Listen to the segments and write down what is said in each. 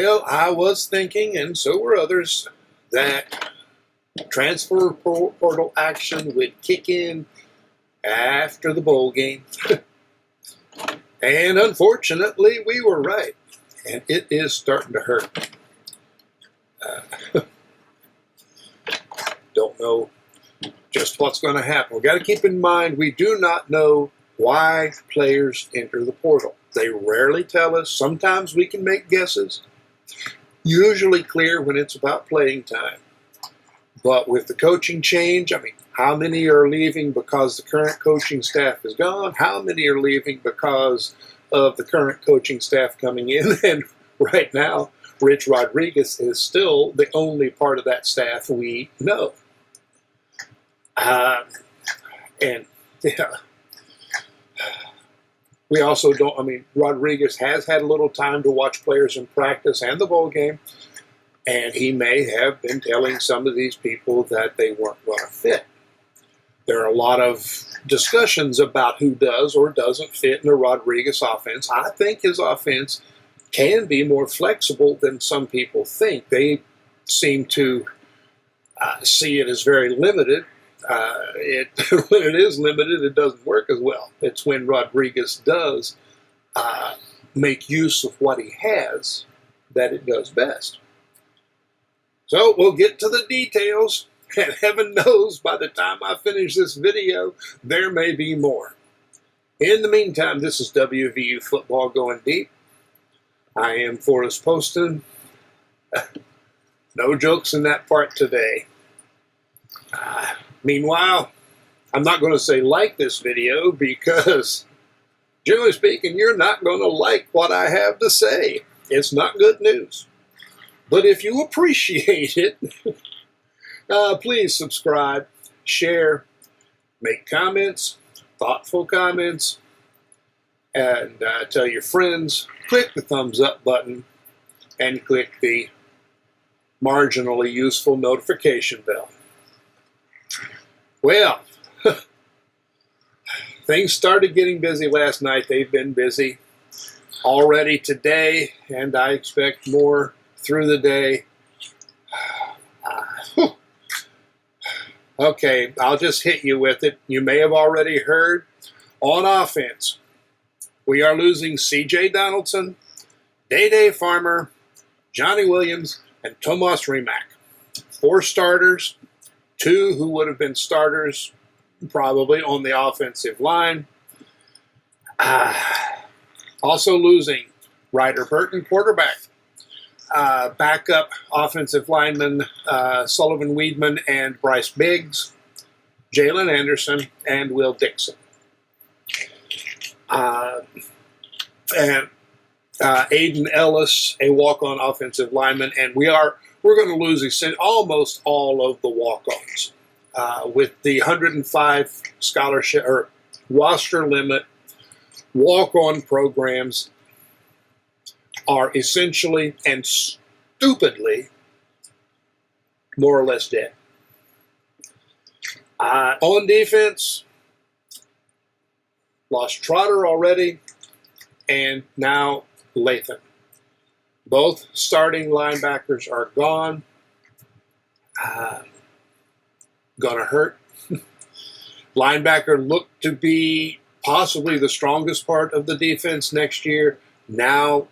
Well, I was thinking, and so were others, that transfer portal action would kick in after the bowl game. And unfortunately, we were right. And it is starting to hurt. Don't know just what's going to happen. We've got to keep in mind we do not know why players enter the portal. They rarely tell us. Sometimes we can make guesses. Usually clear when it's about playing time. But with the coaching change, I mean, how many are leaving because the current coaching staff is gone? How many are leaving because of the current coaching staff coming in? And right now, Rich Rodriguez is still the only part of that staff we know. And yeah, we also don't, I mean, Rodriguez has had a little time to watch players in practice and the bowl game, and he may have been telling some of these people that they weren't going to fit. There are a lot of discussions about who does or doesn't fit in the Rodriguez offense. I think his offense can be more flexible than some people think. They seem to see it as very limited. When it is limited, it doesn't work as well. It's when Rodriguez does make use of what he has that it does best. So we'll get to the details, and heaven knows by the time I finish this video, there may be more. In the meantime, this is WVU Football Going Deep. I am Forrest Poston. No jokes in that part today. Meanwhile, I'm not going to say like this video because, generally speaking, you're not going to like what I have to say. It's not good news. But if you appreciate it, please subscribe, share, make comments, thoughtful comments, and tell your friends. Click the thumbs up button and click the marginally useful notification bell. Well, things started getting busy last night. They've been busy already today, and I expect more through the day. Okay, I'll just hit you with it. You may have already heard. On offense, we are losing C.J. Donaldson, Day Farmer, Johnny Williams, and Tomas Rimac. 4 starters. 2 who would have been starters probably on the offensive line. Also losing Ryder Burton, quarterback. Backup offensive lineman Sullivan Weedman and Bryce Biggs. Jalen Anderson and Will Dixon. And Aiden Ellis, a walk-on offensive lineman, and we're going to lose almost all of the walk-ons. With the 105 scholarship or roster limit, walk-on programs are essentially and stupidly more or less dead. On defense, lost Trotter already, and now Lathan. Both starting linebackers are gone. Gonna hurt. Linebacker looked to be possibly the strongest part of the defense next year. Now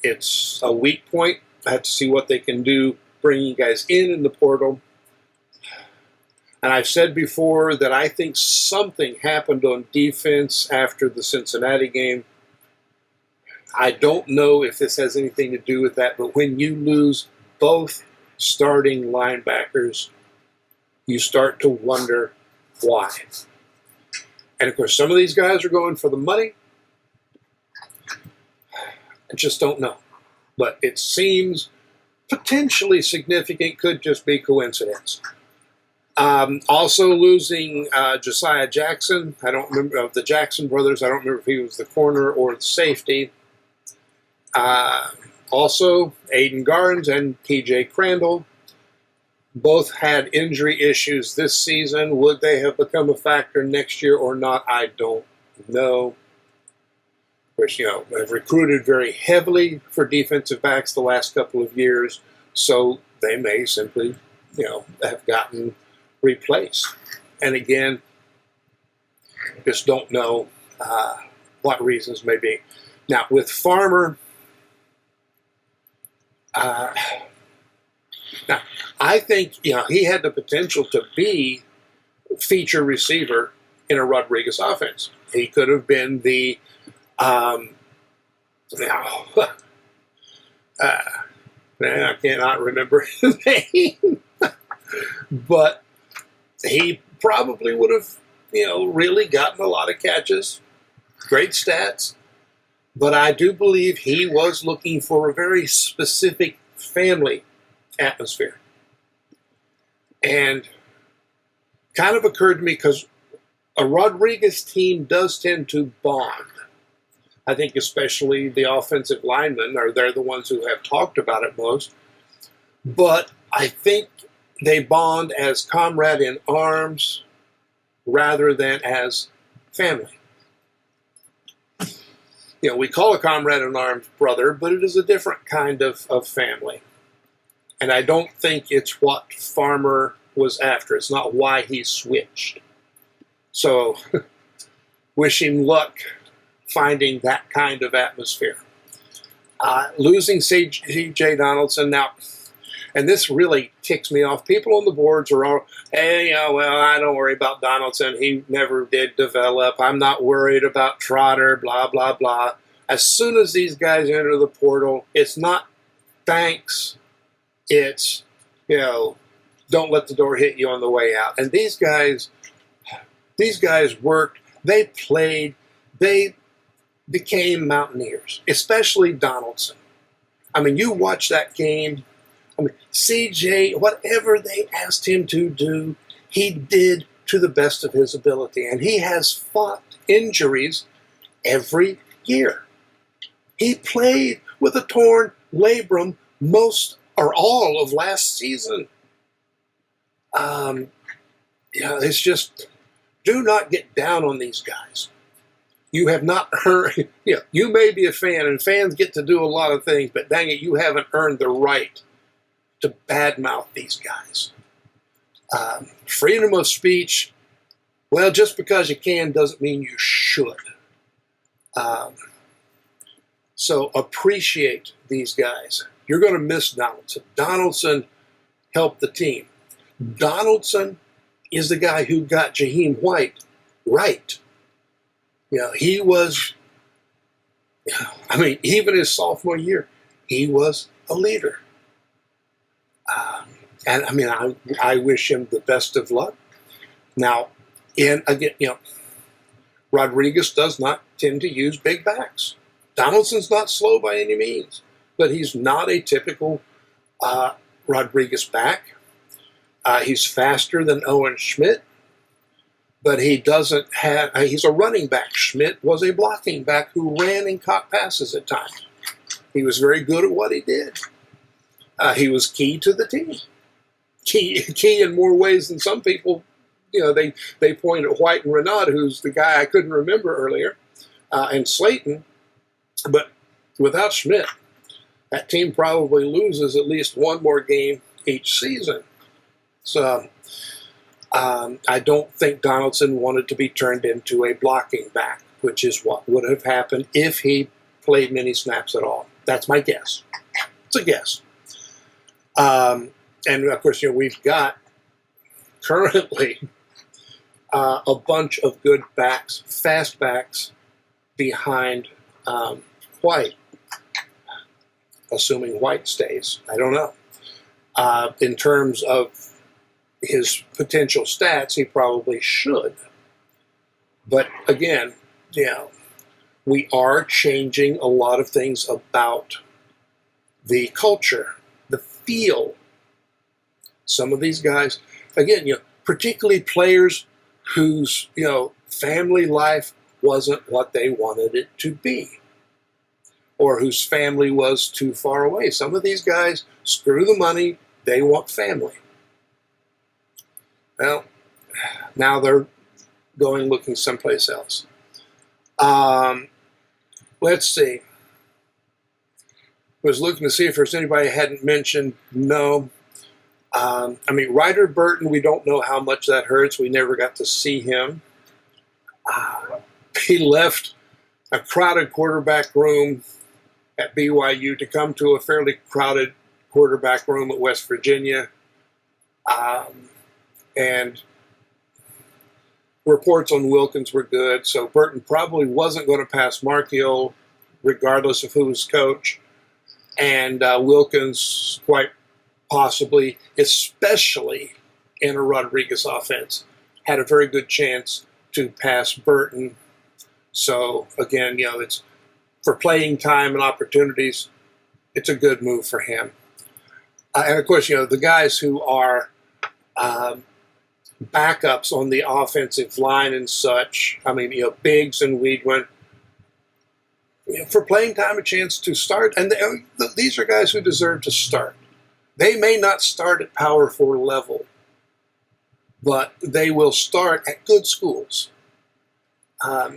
it's a weak point. I have to see what they can do bringing guys in the portal. And I've said before that I think something happened on defense after the Cincinnati game. I don't know if this has anything to do with that, but when you lose both starting linebackers, you start to wonder why. And of course, some of these guys are going for the money. I just don't know. But it seems potentially significant, could just be coincidence. Also losing Josiah Jackson. I don't remember, of the Jackson brothers, I don't remember if he was the corner or the safety. Also, Aiden Garnes and TJ Crandall both had injury issues this season. Would they have become a factor next year or not? I don't know. course, have recruited very heavily for defensive backs the last couple of years, so they may simply, have gotten replaced. And again, just don't know what reasons may be. Now, with Farmer, now I think he had the potential to be feature receiver in a Rodriguez offense. He could have been the I cannot remember his name, but he probably would have, really gotten a lot of catches, great stats. But I do believe he was looking for a very specific family atmosphere. And kind of occurred to me because a Rodriguez team does tend to bond. I think especially the offensive linemen, they're the ones who have talked about it most. But I think they bond as comrade in arms rather than as family. We call a comrade in arms brother, but it is a different kind of family. And I don't think it's what Farmer was after. It's not why he switched. So wish him luck finding that kind of atmosphere. Losing C.J. Donaldson now, and this really ticks me off. People on the boards are all, hey, I don't worry about Donaldson. He never did develop. I'm not worried about Trotter, blah, blah, blah. As soon as these guys enter the portal, it's not thanks. It's, don't let the door hit you on the way out. And these guys worked. They played. They became Mountaineers, especially Donaldson. I mean, you watch that game. CJ, whatever they asked him to do, he did to the best of his ability. And he has fought injuries every year. He played with a torn labrum most or all of last season. It's just, do not get down on these guys. You have not earned, you may be a fan, and fans get to do a lot of things, but dang it, you haven't earned the right to badmouth these guys. Freedom of speech, well, just because you can doesn't mean you should. So appreciate these guys. You're going to miss Donaldson. Donaldson helped the team. Donaldson is the guy who got Jaheim White right. He was, even his sophomore year, he was a leader. I wish him the best of luck. Now, Rodriguez does not tend to use big backs. Donaldson's not slow by any means, but he's not a typical Rodriguez back. He's faster than Owen Schmidt, but he's a running back. Schmidt was a blocking back who ran and caught passes at times. He was very good at what he did. He was key to the team. Key in more ways than some people. They point at White and Renaud, who's the guy I couldn't remember earlier, and Slayton. But without Schmidt, that team probably loses at least one more game each season. So I don't think Donaldson wanted to be turned into a blocking back, which is what would have happened if he played many snaps at all. That's my guess. It's a guess. And of course, we've got currently a bunch of good backs, fast backs behind White, assuming White stays. I don't know. In terms of his potential stats, he probably should. But again, we are changing a lot of things about the culture, the feel. Some of these guys, again, particularly players whose, family life wasn't what they wanted it to be, or whose family was too far away. Some of these guys, screw the money, they want family. Well, now they're going looking someplace else. let's see. Was looking to see if there's anybody I hadn't mentioned. No. I mean, Ryder Burton, we don't know how much that hurts. We never got to see him. He left a crowded quarterback room at BYU to come to a fairly crowded quarterback room at West Virginia. And reports on Wilkins were good, so Burton probably wasn't going to pass Marchiol regardless of who was coach. And Wilkins quite possibly, especially in a Rodriguez offense, had a very good chance to pass Burton. So again, it's for playing time and opportunities, it's a good move for him. And of course, the guys who are backups on the offensive line and such, I mean, Biggs and Weedwin, for playing time, a chance to start. And these are guys who deserve to start. They may not start at Power 4 level, but they will start at good schools.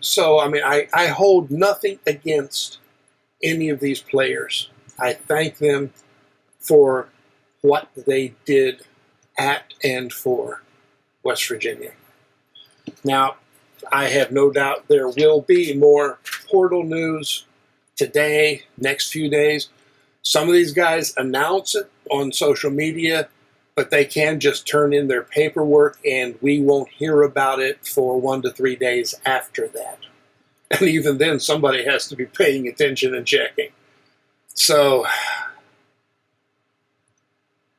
So, I mean, I hold nothing against any of these players. I thank them for what they did at and for West Virginia. Now, I have no doubt there will be more portal news today, next few days. Some of these guys announce it on social media, but they can just turn in their paperwork and we won't hear about it for 1 to 3 days after that. And even then, somebody has to be paying attention and checking. So,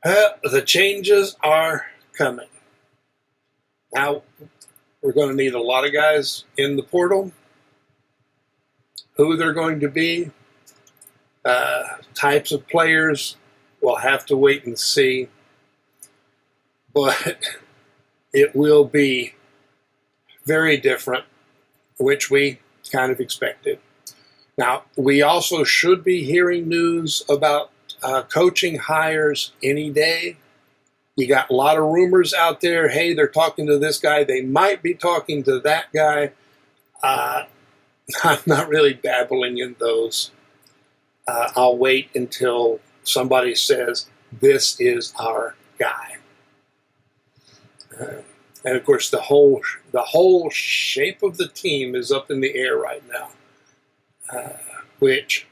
the changes are coming. Now, we're going to need a lot of guys in the portal. Who they're going to be, types of players, we'll have to wait and see. But it will be very different, which we kind of expected. Now, we also should be hearing news about coaching hires any day. You got a lot of rumors out there. Hey, they're talking to this guy. They might be talking to that guy. I'm not really dabbling in those. I'll wait until somebody says, this is our guy. And of course, the whole shape of the team is up in the air right now, which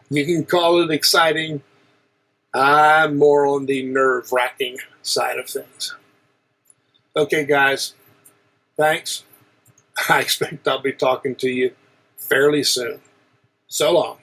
you can call it exciting. I'm more on the nerve-wracking side of things. Okay, guys, thanks. I expect I'll be talking to you fairly soon. So long.